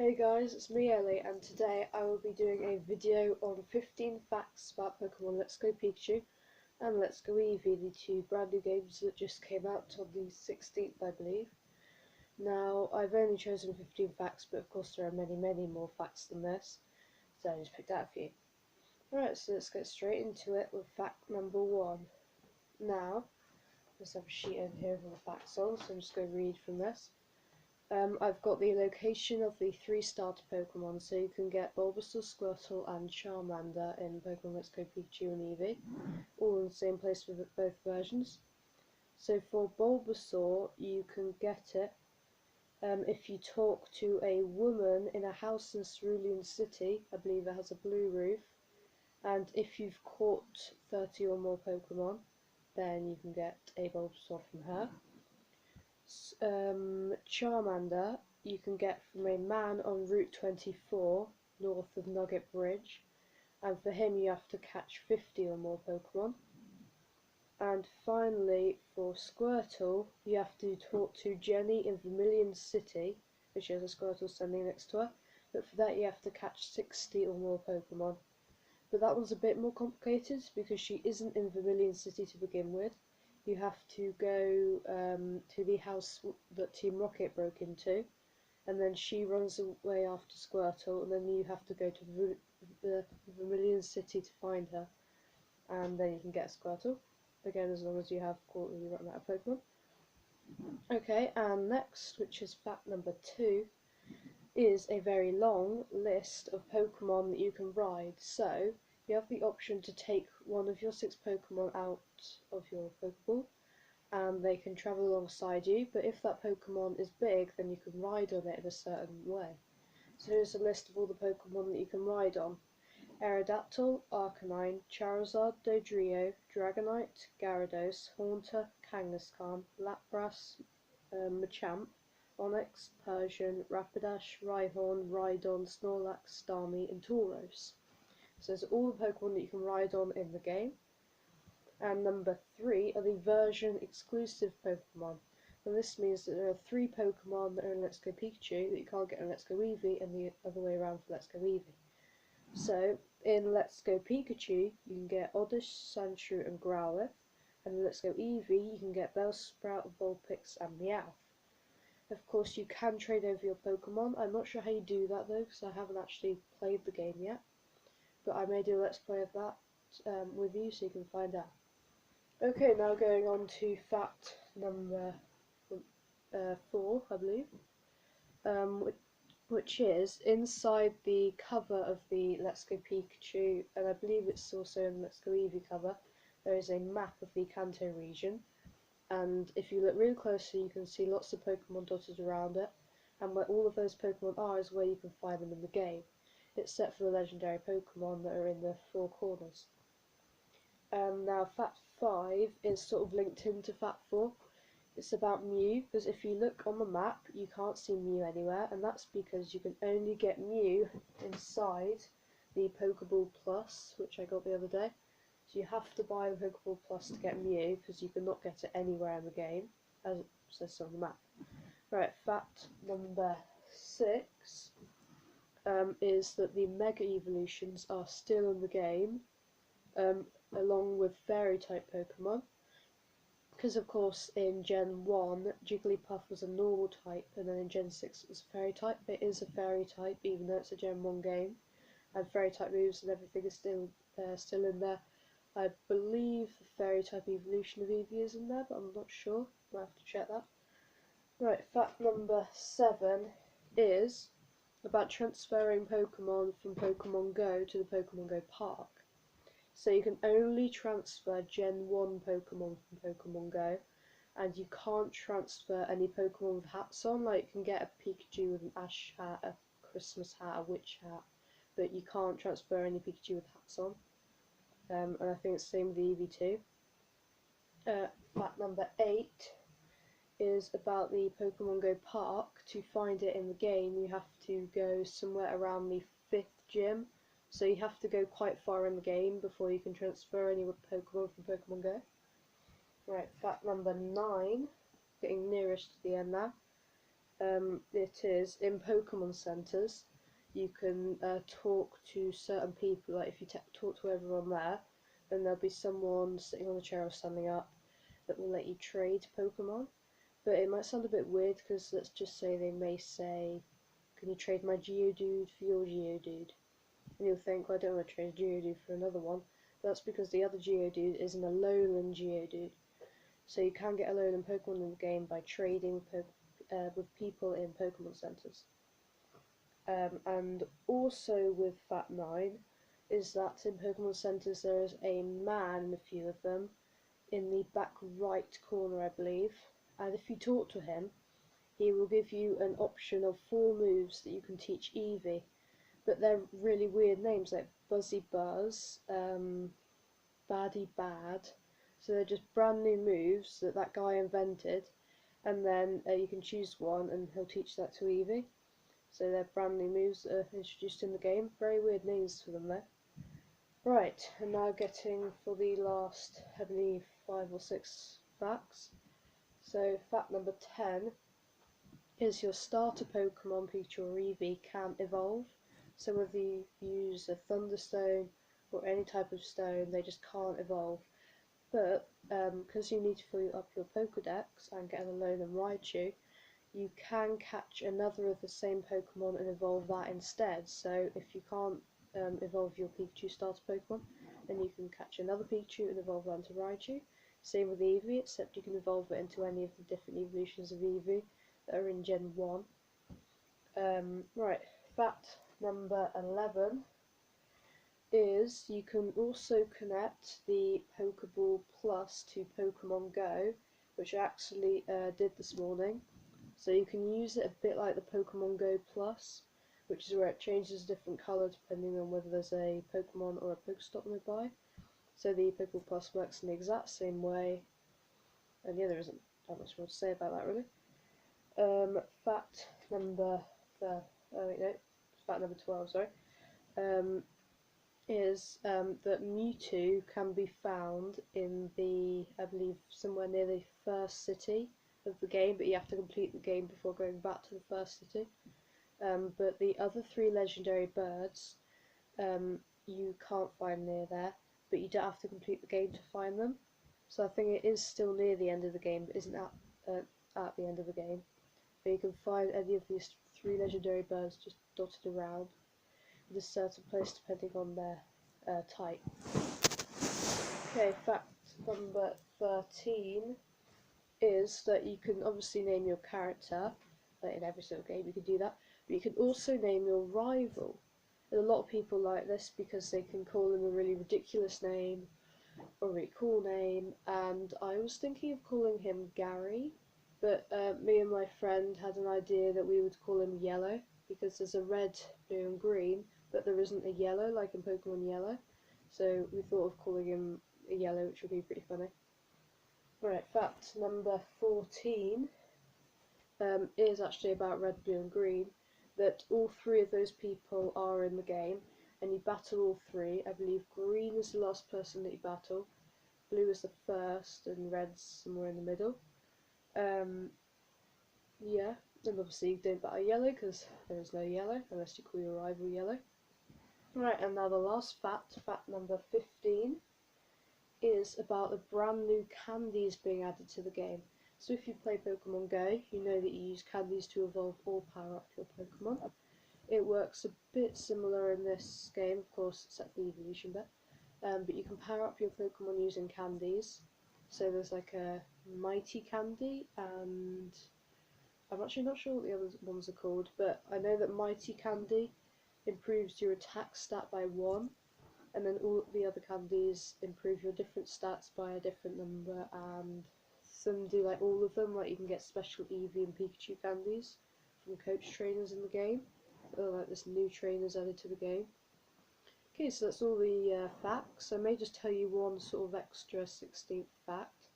Hey guys, it's me Ellie, and today I will be doing a video on 15 facts about Pokemon Let's Go Pikachu and Let's Go Eevee, the two brand new games that just came out on the 16th, I believe. Now, I've only chosen 15 facts, but of course there are many more facts than this, so I just picked out a few. Alright, so let's get straight into it with fact number 1. Now, let's have a sheet over here with all the facts on, so I'm just going to read from this. I've got the location of the 3 starter Pokemon, so you can get Bulbasaur, Squirtle and Charmander in Pokemon Let's Go Pikachu and Eevee, all in the same place with both versions. So for Bulbasaur, you can get it if you talk to a woman in a house in Cerulean City. I believe it has a blue roof, and if you've caught 30 or more Pokemon, then you can get a Bulbasaur from her. Charmander you can get from a man on Route 24 north of Nugget Bridge, and for him you have to catch 50 or more Pokemon. And finally for Squirtle you have to talk to Jenny in Vermilion City, which has a Squirtle standing next to her, but for that you have to catch 60 or more Pokemon. But that one's a bit more complicated because she isn't in Vermilion City to begin with. You have to go to the house that Team Rocket broke into, and then she runs away after Squirtle, and then you have to go to the Vermilion City to find her, and then you can get a Squirtle, again as long as you have caught the right amount of Pokemon. Okay, and next, which is fact number 2, is a very long list of Pokemon that you can ride. So you have the option to take one of your 6 Pokemon out of your Pokeball, and they can travel alongside you, but if that Pokemon is big, then you can ride on it in a certain way. So here's a list of all the Pokemon that you can ride on. Aerodactyl, Arcanine, Charizard, Dodrio, Dragonite, Gyarados, Haunter, Kangaskhan, Lapras, Machamp, Onix, Persian, Rapidash, Rhyhorn, Rhydon, Snorlax, Starmie and Tauros. So there's all the Pokemon that you can ride on in the game. And number 3 are the version exclusive Pokemon. And this means that there are 3 Pokemon that are in Let's Go Pikachu that you can't get in Let's Go Eevee, and the other way around for Let's Go Eevee. So in Let's Go Pikachu you can get Oddish, Sandshrew and Growlithe, and in Let's Go Eevee you can get Bellsprout, Vulpix and Meowth. Of course you can trade over your Pokemon. I'm not sure how you do that though, because I haven't actually played the game yet, but I may do a Let's Play of that with you so you can find out. Okay, now going on to fact number 4, I believe, which is inside the cover of the Let's Go Pikachu, and I believe it's also in the Let's Go Eevee cover, there is a map of the Kanto region, and if you look really closely you can see lots of Pokemon dotted around it, and where all of those Pokemon are is where you can find them in the game. It's set for the legendary Pokemon that are in the 4 corners. Now fact 5 is sort of linked into fact 4. It's about Mew, because if you look on the map you can't see Mew anywhere, and that's because you can only get Mew inside the Pokeball Plus, which I got the other day. So you have to buy the Pokeball Plus to get Mew, because you cannot get it anywhere in the game, as it says on the map. Right, fact number 6 is that the Mega Evolutions are still in the game, along with Fairy-type Pokemon. Because of course in Gen 1 Jigglypuff was a normal type, and then in Gen 6 it was a fairy type. It is a fairy type even though it's a Gen 1 game, and fairy type moves and everything is still in there. I believe the fairy type evolution of Eevee is in there, but I'm not sure. I'll have to check that. Right, fact number 7 is about transferring Pokemon from Pokemon Go to the Pokemon Go Park. So you can only transfer Gen 1 Pokemon from Pokemon Go, and you can't transfer any Pokemon with hats on. Like you can get a Pikachu with an Ash hat, a Christmas hat, a Witch hat, but you can't transfer any Pikachu with hats on. And I think it's the same with the Eevee too. Fact number 8 is about the Pokemon Go Park. To find it in the game you have to go somewhere around the 5th gym. So you have to go quite far in the game before you can transfer any Pokemon from Pokemon Go. Right, fact number 9, getting nearest to the end now. it is in Pokemon centres. You can talk to certain people, like if you talk to everyone there, then there'll be someone sitting on a chair or standing up that will let you trade Pokemon. But it might sound a bit weird because let's just say they may say, can you trade my Geodude for your Geodude? And you'll think, well, I don't want to trade Geodude for another one. That's because the other Geodude is an Alolan Geodude. So you can get Alolan Pokemon in the game by trading with people in Pokemon centres. And also with Fact 9 is that in Pokemon centres there is a man in a few of them in the back right corner, I believe, and if you talk to him, he will give you an option of 4 moves that you can teach Eevee, but they're really weird names like Buzzy Buzz, Baddy Bad, so they're just brand new moves that that guy invented, and then you can choose one and he'll teach that to Eevee. So they're brand new moves that are introduced in the game. Very weird names for them there. Right, and now getting for the last, I believe, 5 or 6 facts. So fact number 10 is your starter Pokemon, Pikachu or Eevee, can evolve. So whether you use a Thunderstone or any type of stone, they just can't evolve. But because you need to fill up your Pokedex and get an Alolan Raichu, you can catch another of the same Pokemon and evolve that instead. So if you can't evolve your Pikachu starter Pokemon, then you can catch another Pikachu and evolve that into Raichu. Same with Eevee, except you can evolve it into any of the different evolutions of Eevee that are in Gen 1. Right, fact number 11 is you can also connect the Pokeball Plus to Pokemon Go, which I actually did this morning. So you can use it a bit like the Pokemon Go Plus, which is where it changes a different colour depending on whether there's a Pokemon or a Pokestop nearby. So the Pokeball Plus works in the exact same way, and yeah, there isn't that much more to say about that really. Fact number 12, sorry, is that Mewtwo can be found in the, I believe, somewhere near the first city of the game, but you have to complete the game before going back to the first city. But the other 3 legendary birds you can't find near there, but you don't have to complete the game to find them. So I think it is still near the end of the game, but isn't at the end of the game. But you can find any of these 3 legendary birds just dotted around in a certain place depending on their type. Okay, fact number 13 is that you can obviously name your character, like in every single game you can do that, but you can also name your rival. And a lot of people like this because they can call them a really ridiculous name or a really cool name, and I was thinking of calling him Gary, but me and my friend had an idea that we would call him Yellow, because there's a red, blue and green, but there isn't a yellow like in Pokemon Yellow, so we thought of calling him a Yellow, which would be pretty funny. Right, fact number 14 is actually about red, blue and green, that all 3 of those people are in the game, and you battle all 3. I believe green is the last person that you battle, blue is the first, and red's somewhere in the middle. Yeah, and obviously you don't battle yellow because there is no yellow, unless you call your rival Yellow. Right, and now the last fact, fact number 15, is about the brand new candies being added to the game. So if you play Pokemon Go, you know that you use candies to evolve or power up your Pokemon. It works a bit similar in this game, of course, except the evolution bit. But you can power up your Pokemon using candies. So there's like a Mighty Candy, and I'm actually not sure what the other ones are called, but I know that Mighty Candy improves your attack stat by 1, and then all the other candies improve your different stats by a different number, and some do like all of them, like you can get special Eevee and Pikachu candies from coach trainers in the game, or like this new trainers added to the game. Okay, so that's all the facts. I may just tell you one sort of extra 16th fact,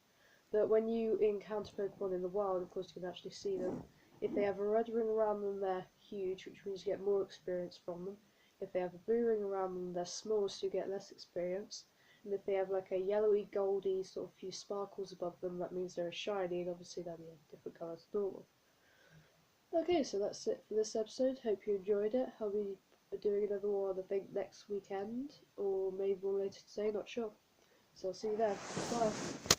that when you encounter Pokemon in the wild, of course you can actually see them. If they have a red ring around them, they're huge, which means you get more experience from them. If they have a blue ring around them, they're small, so you get less experience. And if they have like a yellowy, goldy, sort of few sparkles above them, that means they're shiny, and obviously they'll be a different colour to normal. Okay, so that's it for this episode. Hope you enjoyed it. I'll be doing another one, I think, next weekend, or maybe one later today, not sure. So I'll see you then. Bye.